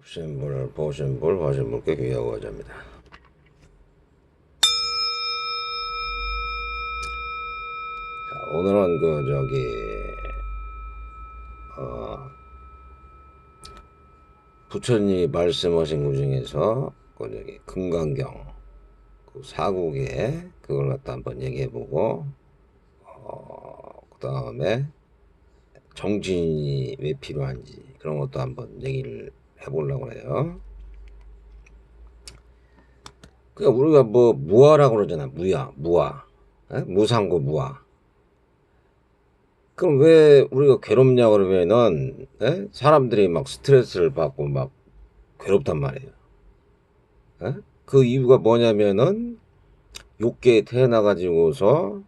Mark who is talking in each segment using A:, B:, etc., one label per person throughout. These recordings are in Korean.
A: 보신불 화신불께 귀하고 하자입니다. 자, 오늘은 부처님이 말씀하신 것 중에서 금강경 사국에 그걸 갖다 한번 얘기해보고, 그 다음에 정진이 왜 필요한지 그런 것도 한번 얘기를 해보려고 해요. 그러니까 우리가 무아라고 그러잖아. 무아. 무상고 무아. 그럼 왜 우리가 괴롭냐 그러면은, 사람들이 막 스트레스를 받고 막 괴롭단 말이에요. 그 이유가 뭐냐면은 욕계에 태어나가지고서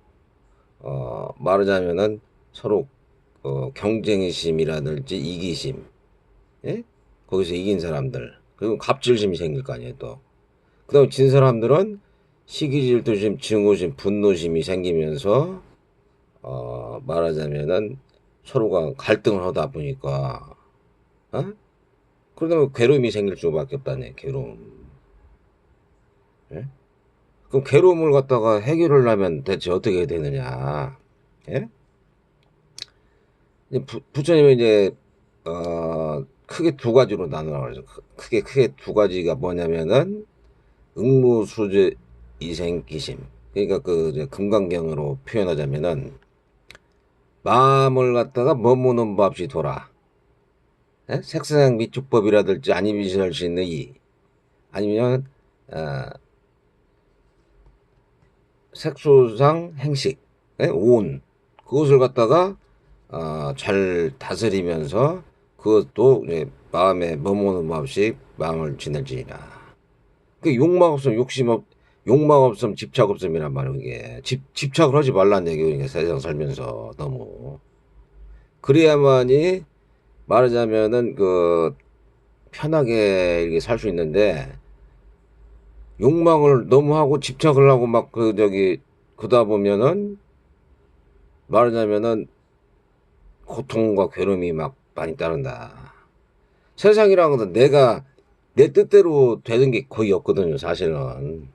A: 말하자면은 서로 경쟁심이라든지 이기심, 거기서 이긴 사람들, 그리고 갑질심이 생길 거 아니에요. 또 그 다음에 진 사람들은 시기질투심, 증오심, 분노심이 생기면서 말하자면은 서로가 갈등을 하다 보니까, 그러다 괴로움이 생길 수밖에 없다네. 괴로움. 그럼 괴로움을 갖다가 해결을 하면 대체 어떻게 해야 되느냐? 부처님은 이제 크게 두 가지로 나누라고 그러죠. 크게 두 가지가 뭐냐면은 응무수제 이생기심. 그러니까 금강경으로 표현하자면은 마음을 갖다가 머무는 법 없이 돌아. 색상 미축법이라든지 아니미시할 수 있는 이, 아니면 색소상 행식, 온, 그것을 갖다가 잘 다스리면서 그것도 마음에 머무는 법 없이 마음을 지낼지니라. 그 욕망 없음, 욕망 없음, 집착 없음이란 말이에요. 이게 집착을 하지 말라는 얘기예요. 그러니까 세상 살면서 너무 그래야만이 말하자면은 편하게 이렇게 살 수 있는데, 욕망을 너무 하고 집착을 하고 막 그러다 보면은 말하자면은 고통과 괴로움이 막 많이 따른다. 세상이라는 것은 내가 내 뜻대로 되는 게 거의 없거든요. 사실은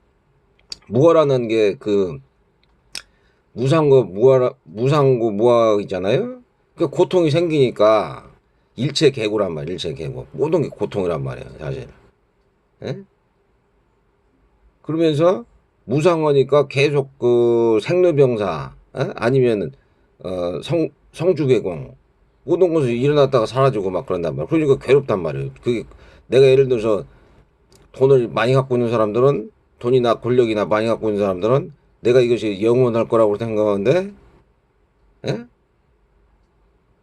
A: 무아라는 게 무상고 무아 있잖아요. 그 고통이 생기니까 일체 계고란 말이에요. 일체 계고 모든 게 고통이란 말이에요. 사실. 그러면서 무상하니까 계속 생로병사, 아니면은 성주개공 모든 것이 일어났다가 사라지고 막 그런단 말이에요. 그러니까 괴롭단 말이에요. 그게 내가 예를 들어서 돈을 많이 갖고 있는 사람들은, 돈이나 권력이나 많이 갖고 있는 사람들은 내가 이것이 영원할 거라고 생각하는데,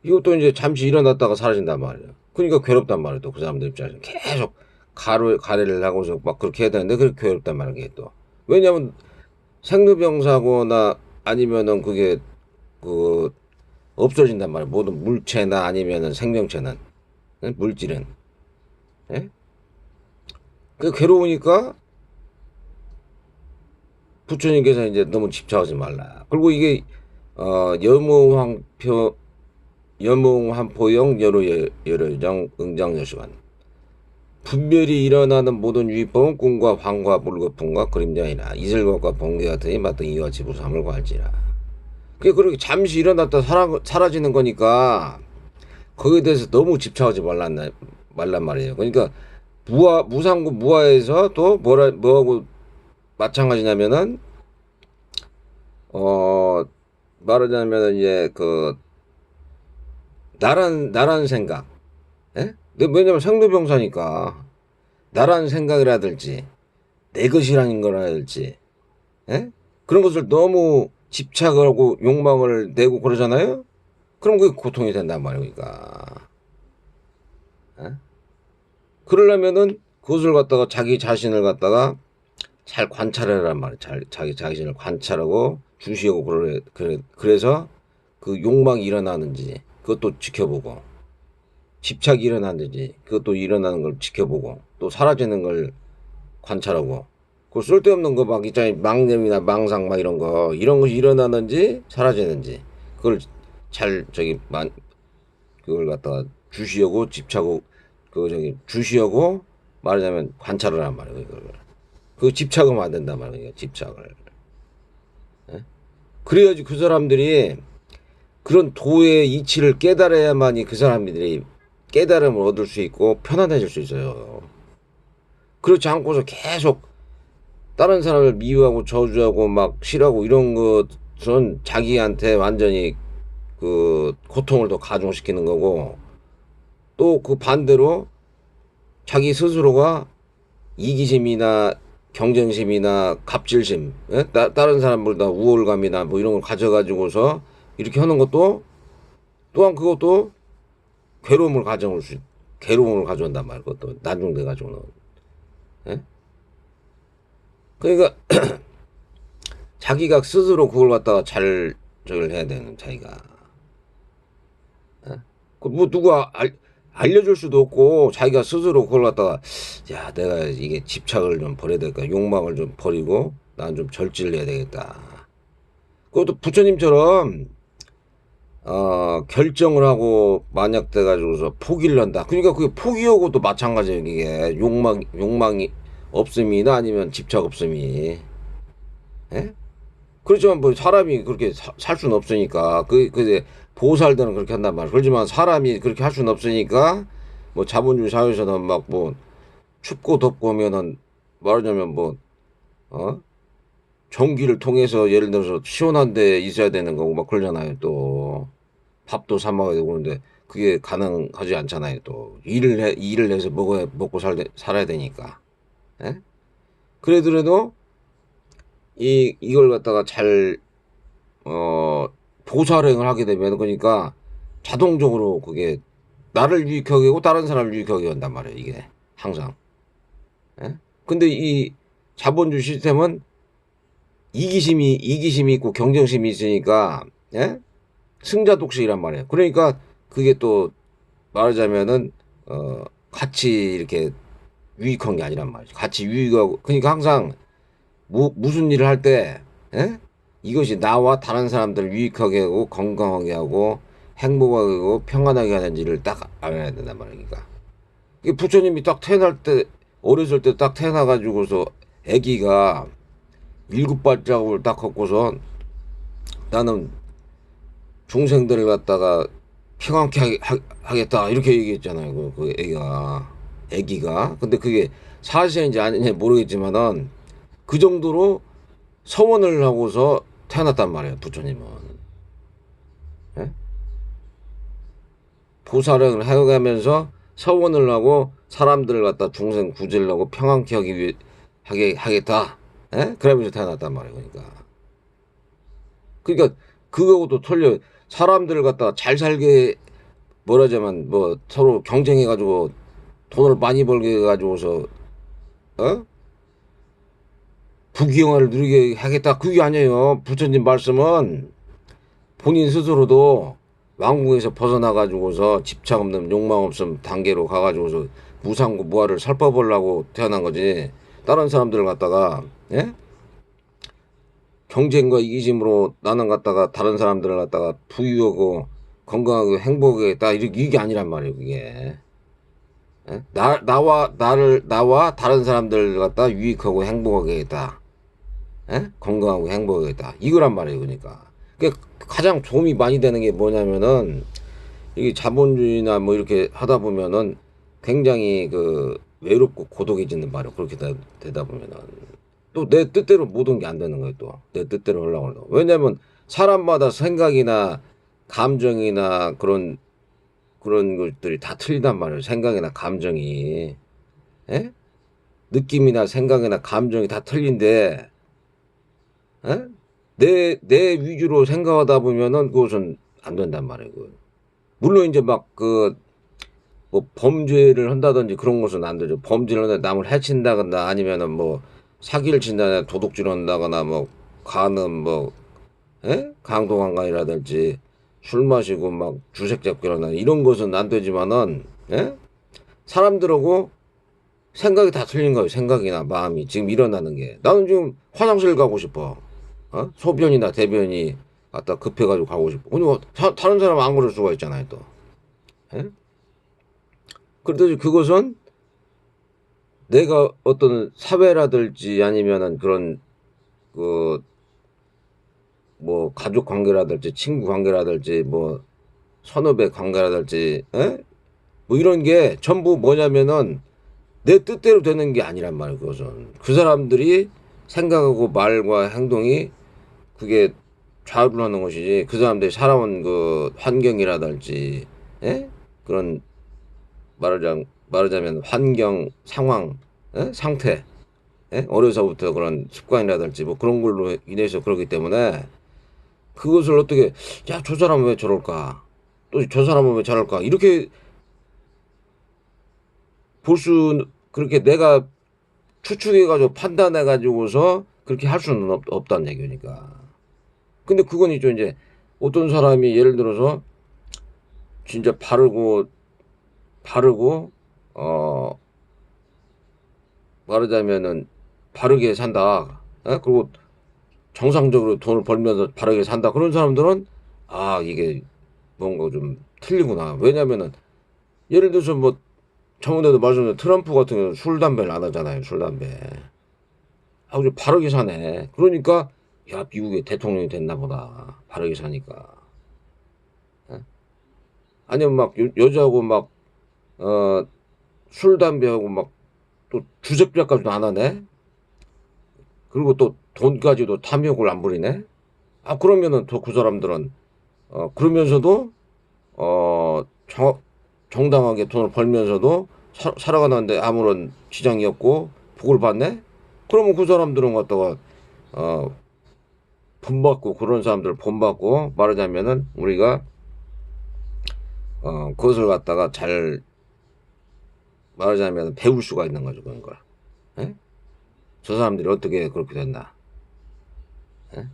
A: 이것도 이제 잠시 일어났다가 사라진단 말이에요. 그러니까 괴롭단 말이에요. 또 그 사람들 입장에서 계속 가래를 하고서 막 그렇게 해야 되는데 그렇게 괴롭단 말이에요. 또 왜냐면 생로병사고나 아니면은 그게 없어진단 말이에요. 모든 물체나 아니면은 생명체는, 물질은, 그 괴로우니까 부처님께서 이제 너무 집착하지 말라. 그리고 이게 여몽환포영 여로정 응장여시관, 분별이 일어나는 모든 유의법은 꿈과 환과 물거품과 그림자이나 이슬것과 번개 같으니 마땅히 이와 지부삼을 구할지라. 그렇게 잠시 일어났다 사라지는 거니까 거기에 대해서 너무 집착하지 말란 말이에요. 그러니까 무상고 무아에서 또 뭐하고 마찬가지냐면은 말하자면은 이제 나란 생각, 왜냐면 생로병사니까 나란 생각이라든지 내 것이라는 거라든지, 그런 것을 너무 집착을 하고 욕망을 내고 그러잖아요. 그럼 그게 고통이 된단 말이에요. 그러니까 그러려면은 그것을 갖다가 자기 자신을 갖다가 잘 관찰하란 말이에요. 자기 자신을 관찰하고 주시하고 그래서 그 욕망이 일어나는지 그것도 지켜보고, 집착이 일어나는지 그것도 일어나는 걸 지켜보고, 또 사라지는 걸 관찰하고, 그 쓸데없는 거 막 있잖아요. 망념이나 망상 막 이런 것이 일어나는지 사라지는지 그걸 잘 그걸 갖다가 주시하고 집착하고 그 저기 주시하고 말하자면 관찰을 한 말이에요. 이걸. 그 집착하면 안 된단 말이에요. 집착을. 예? 그래야지 그 사람들이 그런 도의 이치를 깨달아야만이 그 사람들이 깨달음을 얻을 수 있고 편안해질 수 있어요. 그렇지 않고서 계속 다른 사람을 미워하고 저주하고 막 싫어하고 이런 것은 자기한테 완전히 그 고통을 더 가중시키는 거고, 또 그 반대로 자기 스스로가 이기심이나 경쟁심이나 갑질심, 예? 다른 사람보다 우월감이나 뭐 이런 걸 가져가지고서 이렇게 하는 것도 또한 그것도 괴로움을 가져온단 말이야. 그것도 나중돼 가지고는. 예? 그러니까 자기가 스스로 그걸 갖다가 잘 저걸 해야 되는 자기가. 예? 그뭐 누가 알려줄 수도 없고 자기가 스스로 그걸 갖다가 야 내가 이게 집착을 좀 버려야 될까, 욕망을 좀 버리고 난 좀 절제를 해야 되겠다. 그것도 부처님처럼 결정을 하고 만약 돼가지고서 포기를 한다. 그러니까 그게 포기하고도 마찬가지예요. 이게 욕망이 없음이나 아니면 집착 없음이. 예? 그렇지만 뭐 사람이 그렇게 살 수는 없으니까 그 보살들은 그렇게 한단 말이야. 그렇지만 사람이 그렇게 할 수는 없으니까 뭐 자본주의 사회에서는 막 뭐 춥고 덥고 하면은 말하자면 뭐 전기를 통해서 예를 들어서 시원한 데 있어야 되는 거고 막 그러잖아요. 또 밥도 사 먹어야 되고 그런데 그게 가능하지 않잖아요. 또 일을 해서 먹고 살아야 되니까. 예? 그래도 이걸 갖다가 잘 보살행을 하게 되면 그러니까 자동적으로 그게 나를 유익하게 하고 다른 사람을 유익하게 한단 말이에요. 이게 항상. 예? 근데 이 자본주의 시스템은 이기심이 있고 경쟁심이 있으니까, 예? 승자 독식이란 말이에요. 그러니까 그게 또 말하자면은 같이 이렇게 유익한 게 아니란 말이죠. 같이 유익하고 그러니까 항상 무슨 일을 할 때, 예? 이것이 나와 다른 사람들을 유익하게 하고 건강하게 하고 행복하게 하고 평안하게 하는지를 딱 알아야 된단 말이니까. 이게 부처님이 딱 태어날 때 어렸을 때 딱 태어나가지고서 아기가 일곱 발자국을 딱 걷고서 나는 중생들을 갖다가 평안케 하겠다 이렇게 얘기했잖아요. 그 애기가. 근데 그게 사실인지 아닌지 모르겠지만은 그 정도로 서원을 하고서 태어났단 말이에요. 부처님은. 예? 보살을 해가면서 서원을 하고 사람들을 갖다 중생 구제를 하고 평안케 하겠다. 예? 그러면서 태어났단 말이에요. 그러니까 그거하고도 틀려. 사람들을 갖다가 잘 살게 뭐라자면 뭐 서로 경쟁해가지고 돈을 많이 벌게 해가지고서 부귀영화를 누리게 하겠다. 그게 아니에요. 부처님 말씀은 본인 스스로도 왕궁에서 벗어나가지고서 집착 없는 욕망 없음 단계로 가가지고서 무상고 무아를 살펴보려고 태어난 거지. 다른 사람들을 갖다가, 예? 경쟁과 이기심으로 나는 갖다가 다른 사람들을 갖다가 부유하고 건강하고 행복하겠다 이게 아니란 말이에요. 그게. 예? 나와 다른 사람들 갖다 유익하고 행복하게 했다. 예? 건강하고 행복하겠다. 이거란 말이에요. 그러니까. 가장 도움이 많이 되는 게 뭐냐면은 이게 자본주의나 뭐 이렇게 하다 보면은 굉장히 그 외롭고 고독해지는 말이에요. 그렇게 되다 보면은 또 내 뜻대로 모든 게 안 되는 거예요. 또 내 뜻대로 하려고 하면. 왜냐면 사람마다 생각이나 감정이나 그런 것들이 다 틀리단 말이에요. 생각이나 감정이. 예? 느낌이나 생각이나 감정이 다 틀린데, 예? 내 위주로 생각하다 보면은 그것은 안 된단 말이에요. 물론 이제 막 뭐 범죄를 한다든지 그런 것은 안 되죠. 범죄를 한다 남을 해친다거나 아니면은 뭐 사기를 친다거나 도둑질을 한다거나 뭐 간음 뭐 강도강간이라든지 술 마시고 막 주색 잡기를 한다 이런 것은 안 되지만은, 예? 사람들하고 생각이 다 틀린 거예요. 생각이나 마음이 지금 일어나는 게 나는 지금 화장실 가고 싶어. 소변이나 대변이 갖다 급해가지고 가고 싶어. 근데 다른 사람은 안 그럴 수가 있잖아요. 또. 예? 그렇듯이 그것은 내가 어떤 사회라든지 아니면은 그런 그 뭐 가족 관계라든지 친구 관계라든지 뭐 선후배 관계라든지 뭐 이런 게 전부 뭐냐면은 내 뜻대로 되는 게 아니란 말이에요. 그것은 그 사람들이 생각하고 말과 행동이 그게 좌우를 하는 것이지 그 사람들이 살아온 그 환경이라든지 그런 말하자면 환경 상황 상태 어려서부터 그런 습관이라든지 뭐 그런 걸로 인해서 그렇기 때문에 그것을 어떻게 야 저 사람은 왜 저럴까 또 저 사람은 왜 저럴까 이렇게 볼 수 그렇게 내가 추측해가지고 판단해가지고서 그렇게 할 수는 없다는 얘기니까. 근데 그건 있죠. 이제 어떤 사람이 예를 들어서 진짜 바르고 어 말하자면은 바르게 산다. 그리고 정상적으로 돈을 벌면서 바르게 산다. 그런 사람들은 아 이게 뭔가 좀 틀리구나. 왜냐면은 예를 들어서 뭐 저번에도 말씀드린 트럼프 같은 경우는 술 담배를 안 하잖아요. 술 담배. 아주 좀 바르게 사네. 그러니까 야 미국의 대통령이 됐나 보다. 바르게 사니까. 예? 아니면 막 여자하고 막 술 담배하고 막 또 주색작까지도 안 하네. 그리고 또 돈까지도 탐욕을 안 부리네. 아 그러면은 또 그 사람들은 그러면서도 어 정, 정당하게 돈을 벌면서도 살아가는데 아무런 지장이 없고 복을 받네. 그러면 그 사람들은 갖다가 어 본받고 그런 사람들 본받고 말하자면은 우리가 그것을 갖다가 잘 말하자면 배울 수가 있는 거죠 그런 걸. 예? 저 사람들이 어떻게 그렇게 됐나. 예?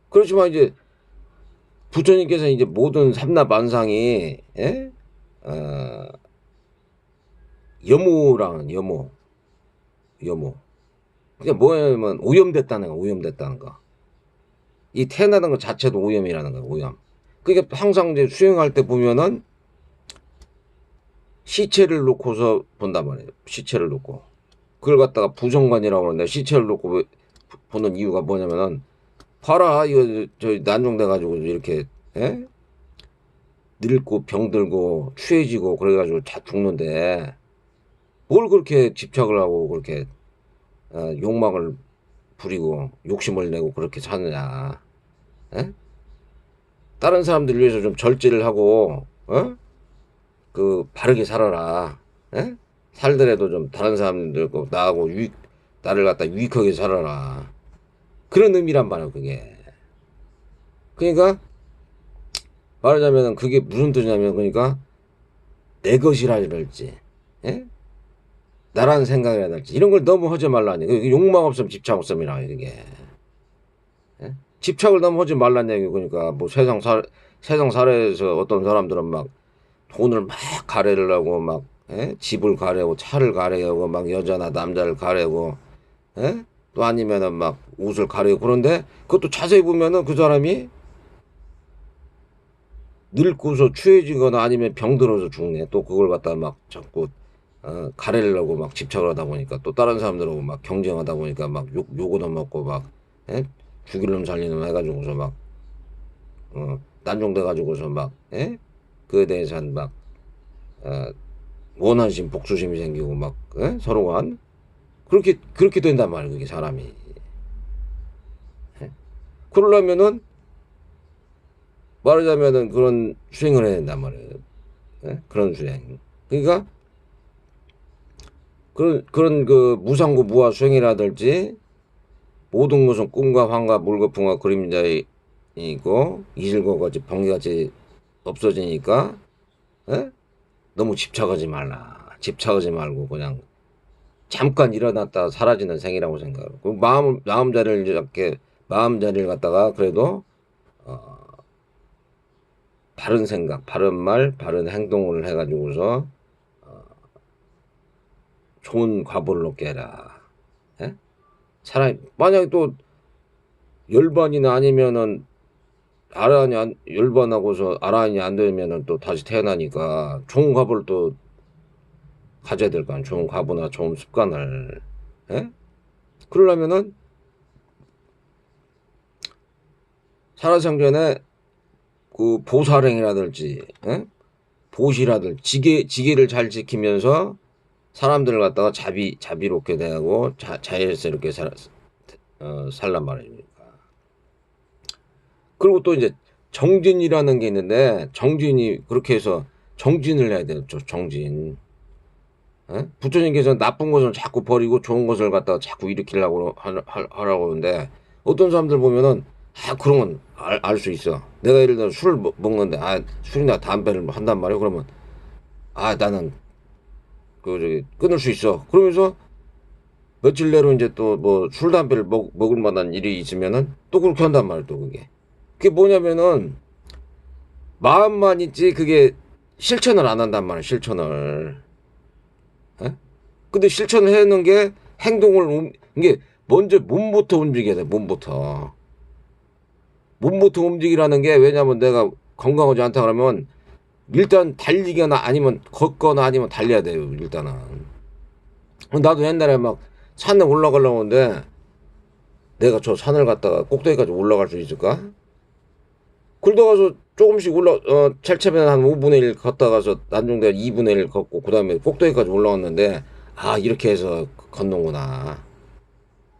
A: 그렇지만 이제 부처님께서 이제 모든 삼라만상이 어, 여모라는 여모. 그게 뭐냐면 오염됐다는 거, 오염됐다는 거. 이 태어나는 것 자체도 오염이라는 거예요, 오염. 그게 항상 이제 수행할 때 보면은 시체를 놓고서 본단 말이에요. 시체를 놓고. 그걸 갖다가 부정관이라고 하는데 시체를 놓고 보는 이유가 뭐냐면은 봐라 이거 저 난종돼가지고 이렇게 늙고 병들고 취해지고 그래가지고 다 죽는데 뭘 그렇게 집착을 하고 그렇게 욕망을 부리고 욕심을 내고 그렇게 사느냐. 에? 다른 사람들 위해서 좀 절제를 하고 그 바르게 살아라. 에? 살더라도 좀 다른 사람들 나하고 나를 갖다 유익하게 살아라. 그런 의미란 말이야 그게. 그러니까 말하자면 그게 무슨 뜻이냐면 그러니까 내 것이라든지 나라는 생각이라든지 이런 걸 너무 하지 말라니. 그게 욕망 없으면 집착 없음이라 이게. 집착을 너무 하지 말라는 얘기. 그러니까 뭐 세상 살아에서 어떤 사람들은 막 돈을 막 가래를 하고 막 집을 가래고 차를 가래고 막 여자나 남자를 가래고 또 아니면은 막 옷을 가래고 그런데 그것도 자세히 보면은 그 사람이 늙고서 취해지거나 아니면 병들어서 죽네. 또 그걸 갖다 막 자꾸 가래려고 막 집착을 하다 보니까 또 다른 사람들하고 막 경쟁하다 보니까 막 욕을 얻어먹고 막 죽일 놈 살리는 놈 해가지고서 막 난종돼 가지고서 막 그에 대해서 막 어, 원한심 복수심이 생기고 막 서로가 그렇게 된단 말이에요. 그게 사람이. 그러려면은 말하자면은 그런 수행을 해야 된단 말이에요. 그런 수행. 그러니까 그런 그 무상고 무아 수행이라든지 모든 것은 꿈과 환과 물과 풍과 그림자이고 이슬과 같이 번개같이 없어지니까 너무 집착하지 말라. 집착하지 말고 그냥 잠깐 일어났다 사라지는 생이라고 생각하고 그 마음 자리를 갖다가 그래도 어, 바른 생각, 바른 말, 바른 행동을 해가지고서 좋은 과보를 얻게 해라. 사람이 만약에 또 열반이나 아니면은 열반하고서 아란이 안 되면은 또 다시 태어나니까 좋은 과보를 또 가져야 될 거 아니야. 좋은 과부나 좋은 습관을. 예? 그러려면은 살아생전에 그 보살행이라든지, 예? 보시라든지, 지계를 잘 지키면서 사람들을 갖다가 자비롭게 대하고 자연스럽게 살란 말입니다. 그리고 또 이제 정진이라는 게 있는데, 정진이 그렇게 해서 정진을 해야 돼요. 정진. 예? 부처님께서 나쁜 것을 자꾸 버리고 좋은 것을 갖다가 자꾸 일으키려고 하라고 하는데, 어떤 사람들 보면은 그런 건 알 수 있어. 내가 예를 들어 술을 먹는데 술이나 담배를 한단 말이야. 그러면 나는 끊을 수 있어. 그러면서 며칠 내로 이제 또 뭐 술 담배를 먹을 만한 일이 있으면은 또 그렇게 한단 말이야. 또 그게 뭐냐면은 마음만 있지 그게 실천을 안 한단 말이야. 실천을. 에? 근데 실천을 해놓은 게 이게 먼저 몸부터 움직여야 돼. 몸부터 움직이라는 게, 왜냐면 내가 건강하지 않다 그러면 일단 달리거나 아니면 걷거나 아니면 달려야 돼요. 일단은. 나도 옛날에 막 산에 올라가려고 하는데, 내가 저 산을 갔다가 꼭대기까지 올라갈 수 있을까? 굴러가서 조금씩 찰차면 한 5분의 1 걷다 가서 난중대가 2분의 1 걷고 그 다음에 꼭대기까지 올라왔는데, 이렇게 해서 걷는구나.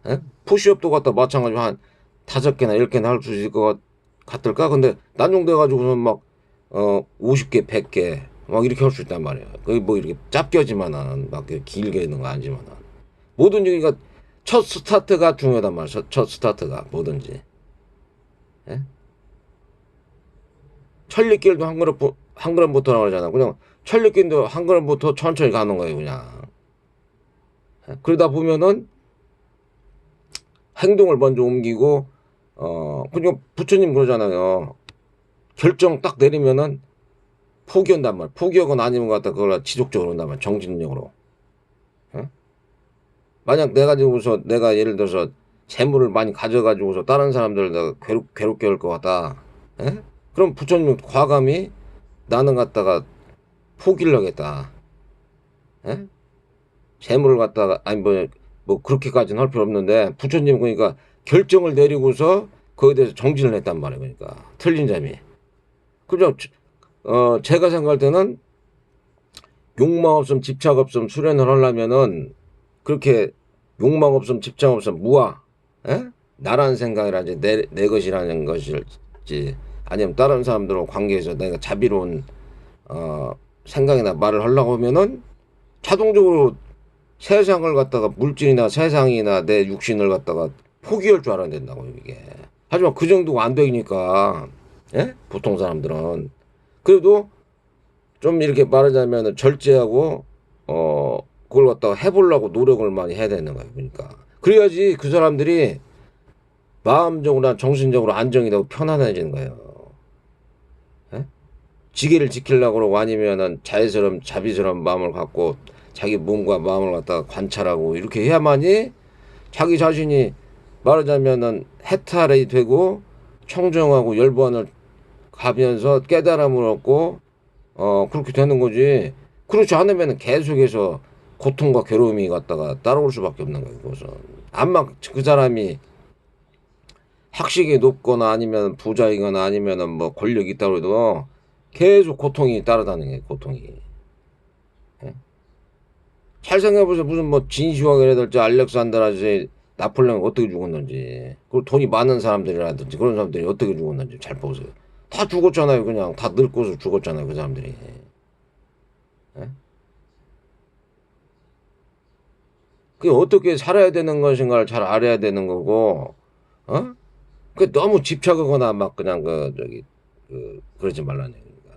A: 에? 푸시업도 갖다 마찬가지로 한 5개나 10개나 할 수 있을 것 같을까? 근데 난중돼 가지고는 막 50개 100개 막 이렇게 할 수 있단 말이야. 거의 뭐 이렇게 짭겨지만은 막 길게 있는 거 아니지만은 뭐든지. 그러니까 첫 스타트가 중요하단 말이야. 첫 스타트가 뭐든지. 예? 천리길도 한 걸음부터 나오잖아. 그냥 천리길도 한 걸음부터 천천히 가는 거예요. 그냥. 예? 그러다 보면은 행동을 먼저 옮기고, 그냥 부처님 그러잖아요. 결정 딱 내리면은 포기한단 말이야. 포기하거나 아니면 갖다 그걸 지속적으로 한단 말이야. 정진력으로. 어? 만약 내가 예를 들어서 재물을 많이 가져가지고서 다른 사람들 내가 괴롭게 할 것 같다. 에? 그럼 부처님은 과감히 나는 갖다가 포기를 하겠다. 에? 재물을 갖다가, 아니 뭐 그렇게까지는 할 필요 없는데, 부처님 그러니까 결정을 내리고서 거기에 대해서 정진을 했단 말이에요. 그러니까 틀린 점이. 그죠? 제가 생각할 때는 욕망 없음 집착 없음 수련을 하려면은 그렇게 욕망 없음 집착 없음 무아, 에? 나라는 생각이라든지 내 것이라는 것일지, 아니면 다른 사람들과 관계에서 내가 자비로운 생각이나 말을 하려고 하면은 자동적으로 세상을 갖다가, 물질이나 세상이나 내 육신을 갖다가 포기할 줄 알아야 된다고 이게. 하지만 그 정도가 안 되니까, 예? 보통 사람들은 그래도 좀 이렇게 말하자면 절제하고 그걸 갖다가 해보려고 노력을 많이 해야 되는 거예요. 그러니까 그래야지 그 사람들이 마음적으로나 정신적으로 안정이 되고 편안해지는 거예요. 예? 지게를 지키려고 그러고 아니면은 자비스러운 마음을 갖고 자기 몸과 마음을 갖다가 관찰하고 이렇게 해야만이 자기 자신이 말하자면은 해탈이 되고 청정하고 열반을 가면서 깨달음을 얻고 그렇게 되는 거지. 그렇지 않으면 계속해서 고통과 괴로움이 갖다가 따라올 수밖에 없는 거예요. 그것은 암만 그 사람이 학식이 높거나 아니면 부자이거나 아니면은 뭐 권력이 있다고 해도 계속 고통이 따라다니는 거예요. 고통이. 예? 잘 생각해보세요. 무슨 뭐 진시황이라든지 알렉산더라든지 나폴레옹이 어떻게 죽었는지, 그리고 돈이 많은 사람들이라든지 그런 사람들이 어떻게 죽었는지 잘 보세요. 다 죽었잖아요. 그냥 다 늙고서 죽었잖아요. 그 사람들이. 예? 그게 어떻게 살아야 되는 것인가를 잘 알아야 되는 거고, 그 너무 집착하거나 막 그냥 그러지 말라는 얘기가.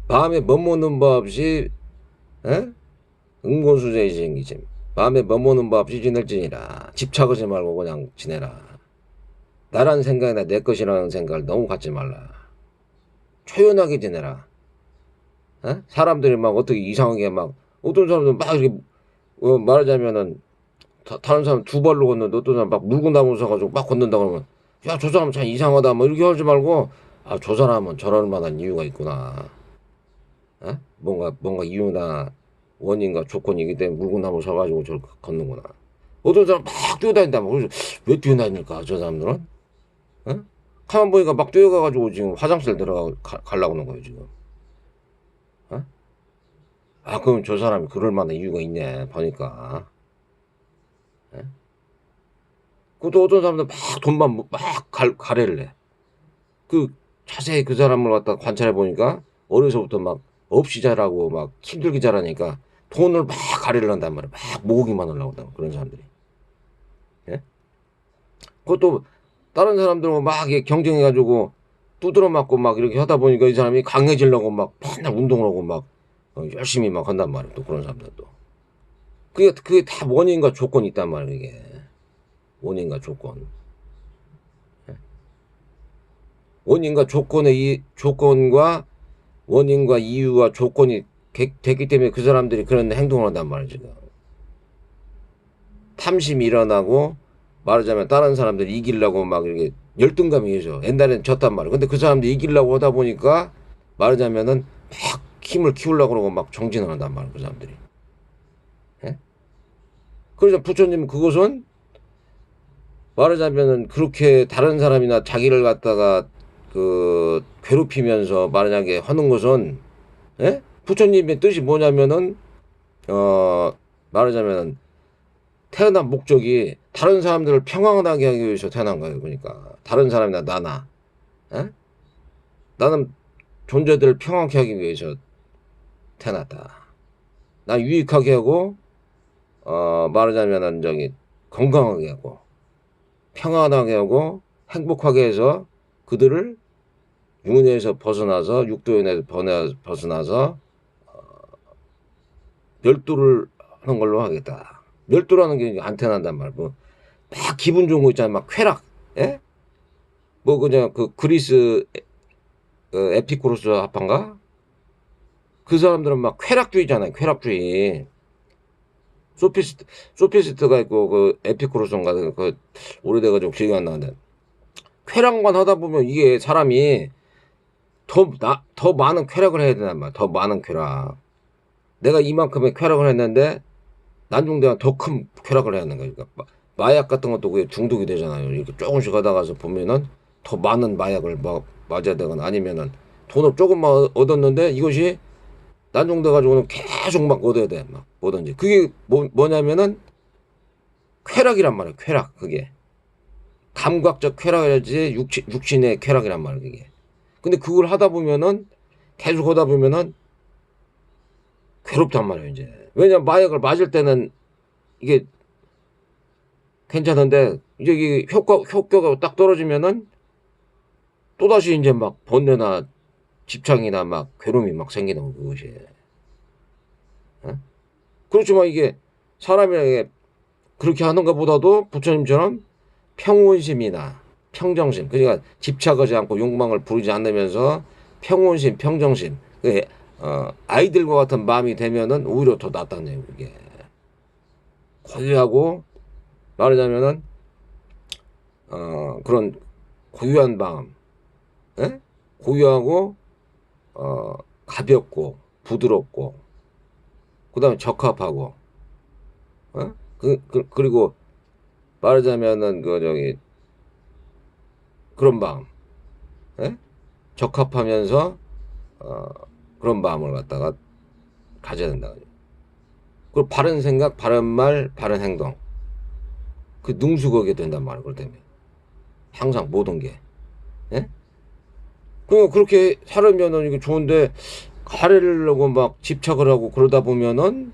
A: 마음에 머무는 바 없이, 응곤수제이 생기심. 마음에 머무는 바 없이 지낼지니라. 집착하지 말고 그냥 지내라. 나라는 생각이나 내 것이라는 생각을 너무 갖지 말라. 초연하게 지내라. 사람들이 막 어떻게 이상하게 막, 어떤 사람들 막 이렇게, 말하자면은, 다른 사람 두 발로 걷는데 어떤 사람 막 물고 나무서 가지고 막 걷는다 그러면, 야, 저 사람 참 이상하다. 뭐 이렇게 하지 말고, 저 사람은 저럴 만한 이유가 있구나. 뭔가 이유나 원인과 조건이기 때문에 물구나무 서가지고 저를 걷는구나. 어떤 사람 막 뛰어다닌다. 그래서 왜 뛰어다닐까 저 사람들은? 어? 가만 보니까 막 뛰어가가지고 지금 화장실 가려고 하는 거예요 지금. 어? 아 그럼 저 사람이 그럴 만한 이유가 있네 보니까. 예? 그것도 어떤 사람들 막 돈만 막 가래를 해. 그 자세히 그 사람을 갖다 관찰해 보니까 어려서부터 막 없이 자라고 막 힘들게 자라니까 돈을 막 가래를 한단 말이야. 막 모으기만 하려고 한다 그런 사람들이. 예? 그것도 다른 사람들하고 막 경쟁해가지고 두드러 맞고 막 이렇게 하다 보니까 이 사람이 강해지려고 막 맨날 운동을 하고 막 열심히 막 한단 말이야. 또 그런 사람들도. 그게 다 원인과 조건이 있단 말이야. 이게 원인과 조건. 원인과 조건과 원인과 이유와 조건이 됐기 때문에 그 사람들이 그런 행동을 한단 말이야 지금. 탐심이 일어나고 말하자면 다른 사람들 이기려고 막 이렇게 열등감이 있어. 옛날에는 졌단 말이야. 근데 그 사람들 이기려고 하다 보니까 말하자면은 막 힘을 키우려고 그러고 막 정진을 한단 말이야 그 사람들이. 예? 그래서 부처님은 그것은 말하자면은 그렇게 다른 사람이나 자기를 갖다가 괴롭히면서 말하자게 하는 것은 예? 부처님의 뜻이 뭐냐면은 말하자면은 태어난 목적이 다른 사람들을 평안하게 하기 위해서 태어난 거예요. 그러니까 다른 사람이나 나나 에? 나는 존재들을 평안하게 하기 위해서 태어났다. 나 유익하게 하고 말하자면은 건강하게 하고 평안하게 하고 행복하게 해서 그들을 윤회에서 벗어나서 육도연에서 벗어나서 멸도를 하는 걸로 하겠다. 멸도라는 게 안 태어난단 말이야. 막 기분 좋은 거 있잖아. 막 쾌락. 예? 그냥 그리스 에피쿠로스 합판가? 그 사람들은 막 쾌락주의잖아요. 쾌락주의. 소피스트가 있고 에피쿠로스인가 오래돼가지고 기억이 안 나는데 쾌락만 하다 보면 이게 사람이 더 많은 쾌락을 해야 된단 말이야. 더 많은 쾌락. 내가 이만큼의 쾌락을 했는데 난중대가 더 큰 쾌락을 해야 하는 거니까. 그러니까 마약 같은 것도 그게 중독이 되잖아요. 이렇게 조금씩 하다가서 보면은 더 많은 마약을 맞아야 되거나 아니면은 돈을 조금만 얻었는데 이것이 난중돼가지고는 계속 막 얻어야 돼. 막 뭐든지. 그게 뭐냐면은 쾌락이란 말이야. 쾌락. 그게. 감각적 쾌락이라지 육신의 쾌락이란 말이야. 그게. 근데 그걸 하다 보면은 계속 하다 보면은 괴롭단 말이에요. 이제. 왜냐면 마약을 맞을 때는 이게 괜찮은데 이제 이게 효과가 딱 떨어지면은 또다시 이제 막 번뇌나 집착이나 막 괴로움이 막 생기는 거 그것이. 어? 그렇지만 이게 사람이 그렇게 하는 것보다도 부처님처럼 평온심이나 평정심, 그러니까 집착하지 않고 욕망을 부리지 않으면서 평온심, 평정심, 아이들과 같은 마음이 되면은 오히려 더 낫다는 얘기예요. 그게 고유하고 말하자면은 그런 고유한 마음, 에? 고유하고 가볍고 부드럽고 그다음에 적합하고, 어? 그리고 말하자면은 그런 마음, 에? 적합하면서 그런 마음을 갖다가 가져야 된다. 그리고 바른 생각, 바른 말, 바른 행동, 그 능수거게 된단 말이야. 그럴 때문에 항상 모든 게, 예? 그렇게 살으면은 이게 좋은데 가래를 하고 막 집착을 하고 그러다 보면은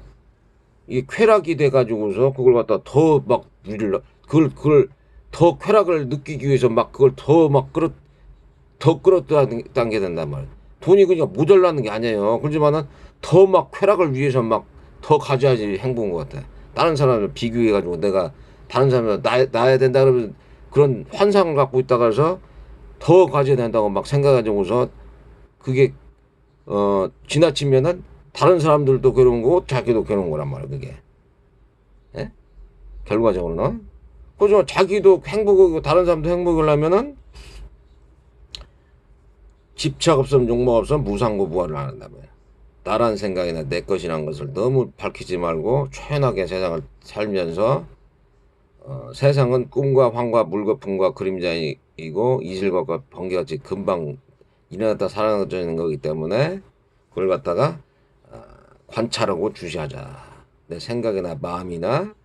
A: 이게 쾌락이 돼가지고서 그걸 갖다 더 막 누릴라 그걸 더 쾌락을 느끼기 위해서 막 그걸 더 끌어당게 된단 말이야. 돈이 그냥 모자라는 게 아니에요. 그렇지만은 더 막 쾌락을 위해서 막 더 가져야지 행복한 것 같아. 다른 사람을 비교해가지고 내가 다른 사람을 나야 된다 그러면 그런 환상을 갖고 있다가 해서 더 가져야 된다고 막 생각해가지고서 그게 지나치면은 다른 사람들도 괴로운 거고 자기도 괴로운 거란 말이야 그게. 예? 결과적으로는. 그죠? 자기도 행복하고 다른 사람도 행복하려면은 집착 없으면 욕망 없으면 무상고 부활을 안 한다며. 나란 생각이나 내 것이란 것을 너무 밝히지 말고 초연하게 세상을 살면서 세상은 꿈과 환과 물거품과 그림자이고 이슬과 번개같이 금방 일어났다 사라져는 거기 때문에 그걸 갖다가 관찰하고 주시하자. 내 생각이나 마음이나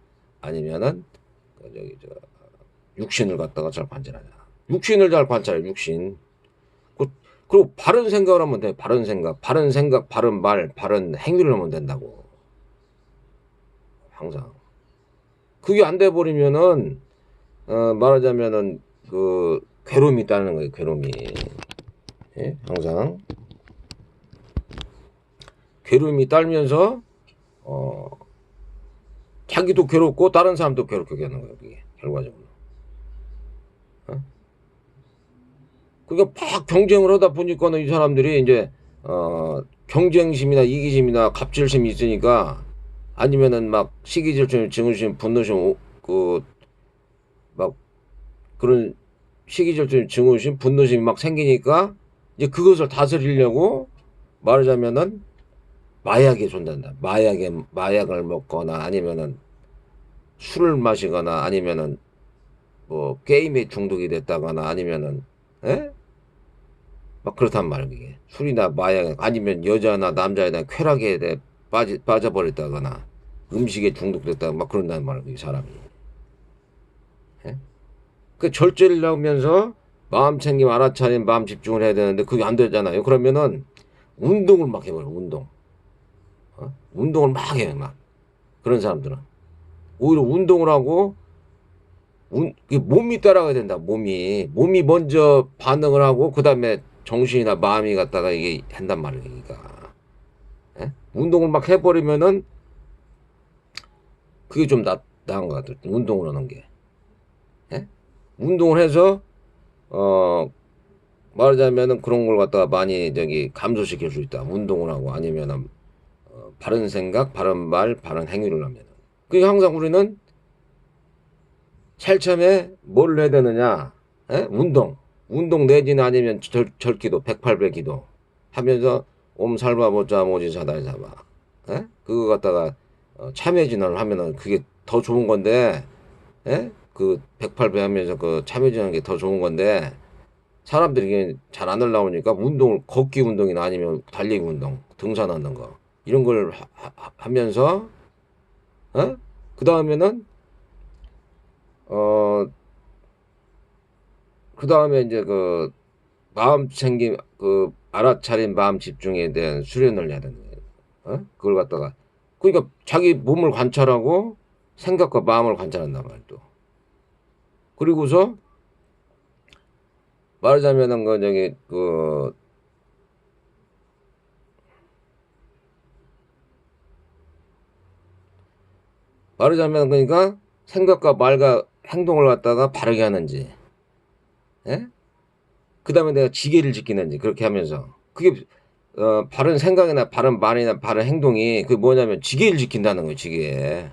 A: 아니면은 육신을 갖다가 잘 관찰하자. 육신을 잘 관찰해. 육신. 그리고 바른 생각을 하면 돼. 바른 생각, 바른 말, 바른 행위를 하면 된다고. 항상. 그게 안 돼 버리면은 말하자면은 그 괴로움이 있다는 거예요. 괴로움이. 예? 항상 괴로움이 따르면서 자기도 괴롭고 다른 사람도 괴롭게 하는 거예요. 그게 결과적으로. 그러니까 막 경쟁을 하다 보니까는 이 사람들이 이제 경쟁심이나 이기심이나 갑질심이 있으니까 아니면은 막 시기질투심, 증오심, 분노심 그 막 그런 시기질투심, 증오심, 분노심이 막 생기니까 이제 그것을 다스리려고 말하자면은 마약에 손댄다. 마약을 먹거나 아니면은 술을 마시거나 아니면은 뭐 게임에 중독이 됐다거나 아니면은 에? 막 그렇단 말이야 그게. 술이나 마약 아니면 여자나 남자에 쾌락에 대해 빠져버렸다거나 음식에 중독됐다거나 막 그런단 말이야 이 사람이. 에? 그 절제를 하면서 마음 챙김 알아차림 마음 집중을 해야 되는데 그게 안 되잖아요. 그러면은 운동을 막 해버려 운동. 운동을 막 해 막 그런 사람들은 오히려 운동을 하고 몸이 따라가야 된다. 몸이 먼저 반응을 하고 그 다음에 정신이나 마음이 갖다가 이게 한단 말이에요. 그러니까 운동을 막 해버리면은 그게 좀 나은 것 같아요. 운동을 하는 게. 예? 운동을 해서 말하자면은 그런 걸 갖다가 많이 감소시킬 수 있다. 운동을 하고 아니면은 바른 생각, 바른 말, 바른 행위를 하면은. 그게 항상 우리는 찰참에 뭘 해야 되느냐? 운동 내지는 아니면 절기도 108배기도 하면서 옴살바보자 모지사다사바 그거 갖다가 참회진을 하면은 그게 더 좋은 건데 그 108배 하면서 그 참회진하는 게 더 좋은 건데 사람들이 잘 안 올라오니까 운동을 걷기 운동이나 아니면 달리기 운동 등산하는 거 이런 걸 하면서 그 다음에는 그 다음에 이제 그 마음 챙김, 그 알아차린 마음 집중에 대한 수련을 해야 되는 거예요. 그걸 갖다가. 그러니까 자기 몸을 관찰하고 생각과 마음을 관찰한단 말이야, 또. 그리고서 말하자면은 말하자면 그러니까 생각과 말과 행동을 갖다가 바르게 하는지, 예? 그 다음에 내가 지게를 지키는지 그렇게 하면서 그게 바른 생각이나 바른 말이나 바른 행동이 그게 뭐냐면 지게를 지킨다는 거예요. 지게.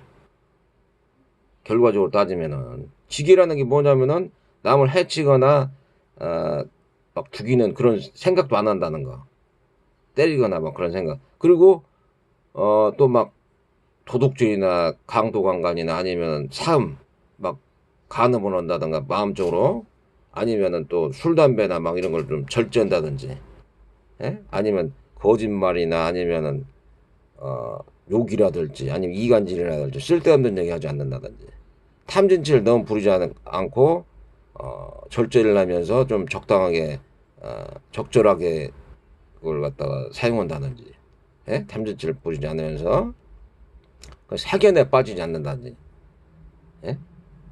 A: 결과적으로 따지면은 지게라는 게 뭐냐면은 남을 해치거나 막 죽이는 그런 생각도 안 한다는 거. 때리거나 막 그런 생각. 그리고 또 막 도둑질이나 강도강간이나 아니면 사음 막 간음을 한다든가 마음적으로 아니면은 또 술 담배나 막 이런 걸 좀 절제한다든지 아니면 거짓말이나 아니면은 욕이라든지 아니면 이간질이라든지 쓸데없는 얘기 하지 않는다든지 탐진치를 너무 부리지 않고 절제를 하면서 좀 적당하게 적절하게 그걸 갖다가 사용한다든지 탐진치를 부리지 않으면서 사견에 빠지지 않는다든지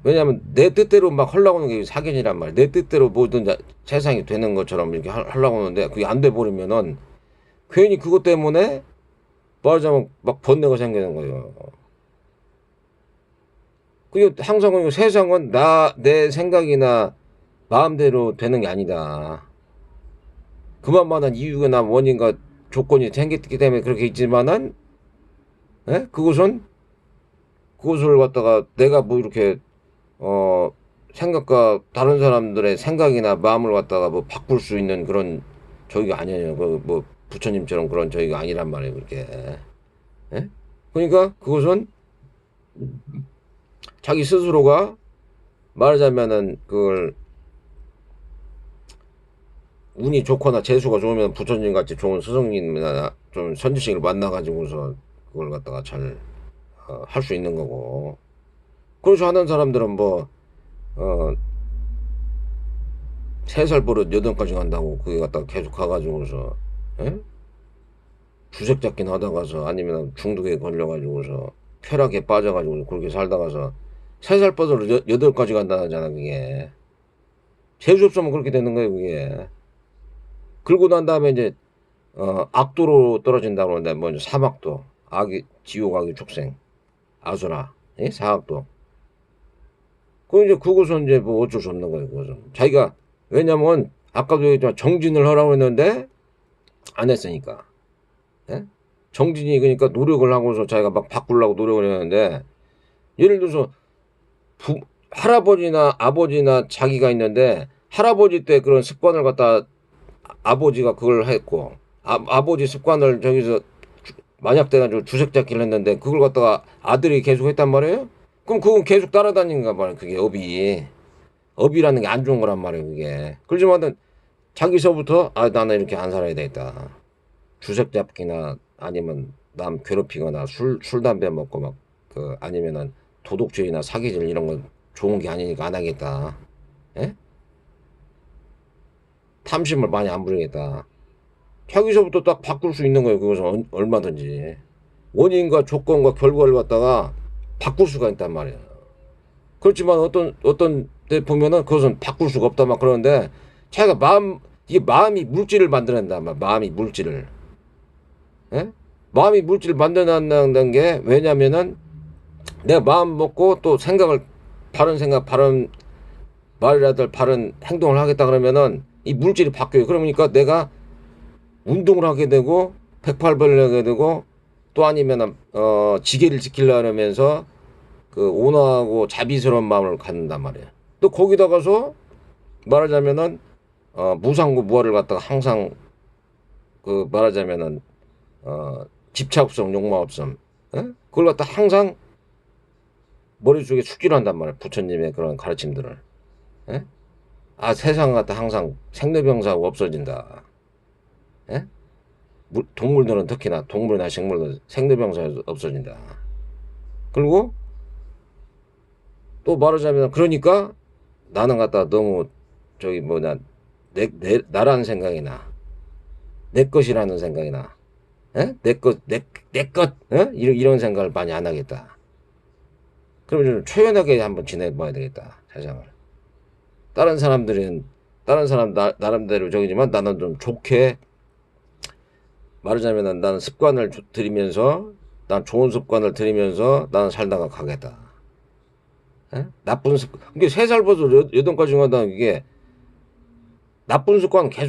A: 왜냐하면 내 뜻대로 막 하려고 하는 게 사견이란 말이야. 내 뜻대로 모든 세상이 되는 것처럼 이렇게 하려고 하는데 그게 안 돼 버리면은 괜히 그것 때문에 말하자면 막 번뇌가 생기는 거예요. 그게 항상 세상은 내 생각이나 마음대로 되는 게 아니다. 그만한 이유나 원인과 조건이 생겼기 때문에 그렇게 있지만은 그것을 갖다가 내가 뭐 이렇게 생각과 다른 사람들의 생각이나 마음을 갖다가 뭐 바꿀 수 있는 그런 저기가 아니에요. 부처님처럼 그런 저희가 아니란 말이에요, 그게. 예? 그러니까 그것은 자기 스스로가 말하자면은 그걸 운이 좋거나 재수가 좋으면 부처님 같이 좋은 스승님이나 좀 선지식을 만나가지고서 그걸 갖다가 잘 할 수 있는 거고. 그렇지 않은 사람들은 뭐, 3살 버릇 8까지 간다고 그게 갖다가 계속 가가지고서, 예? 주색 잡긴 하다가서 아니면 중독에 걸려가지고서 쾌락에 빠져가지고 그렇게 살다가서 3살 버릇 8까지 간다잖아, 그게. 재수 없으면 그렇게 되는 거예요, 그게. 그러고 난 다음에 이제, 악도로 떨어진다고 하는데, 먼저 사막도, 악이, 지옥 악의 축생, 아수라, 예? 사악도. 그 이제 그것은 이제 뭐 어쩔 수 없는 거예요. 그것은 자기가 왜냐면 아까도 얘기했지만 정진을 하라고 했는데 안 했으니까. 예? 정진이 그러니까 노력을 하고서 자기가 막 바꾸려고 노력을 했는데 예를 들어서 할아버지나 아버지나 자기가 있는데 할아버지 때 그런 습관을 갖다 아버지가 그걸 했고 아버지 습관을 저기서 만약돼가지고 주색 잡기를 했는데 그걸 갖다가 아들이 계속 했단 말이에요. 그럼 그건 계속 따라다니는가 말이에요. 그게 업이라는 게 안 좋은 거란 말이에요. 그게. 그렇지만은 자기서부터 나는 이렇게 안 살아야 되겠다. 주색 잡기나 아니면 남 괴롭히거나 술 담배 먹고 막 아니면은 도둑질이나 사기질 이런 건 좋은 게 아니니까 안 하겠다. 예? 탐심을 많이 안 부리겠다. 자기서부터 딱 바꿀 수 있는 거예요. 그것은 얼마든지. 원인과 조건과 결과를 갖다가 바꿀 수가 있단 말이에요. 그렇지만 어떤 데 보면은 그것은 바꿀 수가 없다 막 그러는데 자기가 이게 마음이 물질을 만들어낸다. 마음이 물질을. 예? 마음이 물질을 만들어낸다는 게 왜냐면은 내가 마음 먹고 또 바른 생각, 바른 말이라든 바른 행동을 하겠다 그러면은 이 물질이 바뀌어요. 그러니까 내가 운동을 하게 되고 108번을 하게 되고 또 아니면은 지게를 지키려면서 그 온화하고 자비스러운 마음을 갖는단 말이에요. 또 거기다가서 말하자면은 무상고 무아를 갖다가 항상 그 말하자면은 집착 없음, 욕망 없음, 에? 그걸 갖다 항상 머릿속에 숙지를 한단 말이에요. 부처님의 그런 가르침들을. 에? 세상 갖다 항상 생로병사가 없어진다. 에? 동물들은 특히나 동물이나 식물들 생로병사가 없어진다. 그리고 또 말하자면 그러니까 나는 갖다 너무 저기 나라는 생각이나 내 것이라는 생각이나 내 것, 이런 생각을 많이 안 하겠다. 그러면 좀 초연하게 한번 지내봐야 되겠다, 세상을. 다른 사람 나름대로 저기지만 나는 좀 좋게 말하자면 나는 습관을 들이면서 난 좋은 습관을 들이면서 나는 살다가 가겠다. 나쁜 습관. 이게 3살 버섯 8까지 간다는 게 나쁜 습관 계속